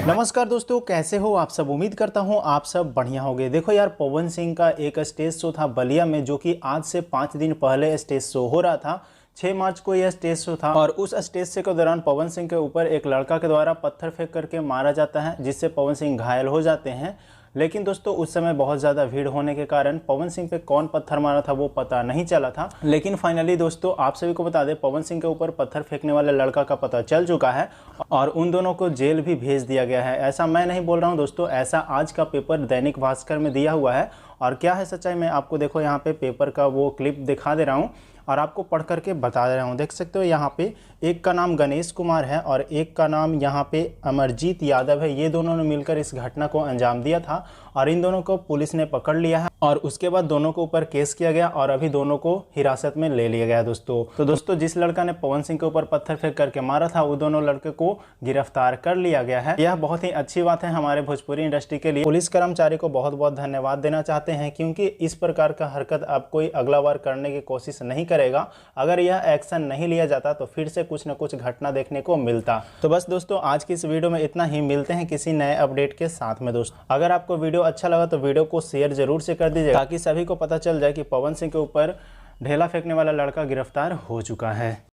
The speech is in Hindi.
नमस्कार दोस्तों, कैसे हो आप सब। उम्मीद करता हूं आप सब बढ़िया होंगे। देखो यार, पवन सिंह का एक स्टेज शो था बलिया में, जो कि आज से 5 दिन पहले स्टेज शो हो रहा था। 6 मार्च को यह स्टेज शो था और उस स्टेज शो के दौरान पवन सिंह के ऊपर एक लड़का के द्वारा पत्थर फेंक करके मारा जाता है, जिससे पवन सिंह घायल हो जाते हैं। लेकिन दोस्तों उस समय बहुत ज़्यादा भीड़ होने के कारण पवन सिंह पे कौन पत्थर मारा था वो पता नहीं चला था। लेकिन फाइनली दोस्तों आप सभी को बता दें, पवन सिंह के ऊपर पत्थर फेंकने वाले लड़का का पता चल चुका है और उन दोनों को जेल भी भेज दिया गया है। ऐसा मैं नहीं बोल रहा हूँ दोस्तों, ऐसा आज का पेपर दैनिक भास्कर में दिया हुआ है। और क्या है सच्चाई, मैं आपको देखो यहाँ पे पेपर का वो क्लिप दिखा दे रहा हूँ और आपको पढ़ करके बता दे रहा हूँ। देख सकते हो यहाँ पे एक का नाम गणेश कुमार है और एक का नाम यहाँ पे अमरजीत यादव है। ये दोनों ने मिलकर इस घटना को अंजाम दिया था और इन दोनों को पुलिस ने पकड़ लिया है और उसके बाद दोनों के ऊपर केस किया गया और अभी दोनों को हिरासत में ले लिया गया दोस्तों। तो दोस्तों जिस लड़का ने पवन सिंह के ऊपर पत्थर फेंक करके मारा था, वो दोनों लड़के को गिरफ्तार कर लिया गया है। यह बहुत ही अच्छी बात है हमारे भोजपुरी इंडस्ट्री के लिए। पुलिस कर्मचारी को बहुत बहुत धन्यवाद देना चाहते हैं, क्योंकि इस प्रकार का हरकत अब कोई अगला बार करने की कोशिश नहीं करेगा। अगर यह एक्शन नहीं लिया जाता तो फिर से कुछ न कुछ घटना देखने को मिलता। तो बस दोस्तों आज की इस वीडियो में इतना ही। मिलते हैं किसी नए अपडेट के साथ में दोस्तों। अगर आपको वीडियो अच्छा लगा तो वीडियो को शेयर जरूर से कर दीजिए, ताकि सभी को पता चल जाए कि पवन सिंह के ऊपर ढेला फेंकने वाला लड़का गिरफ्तार हो चुका है।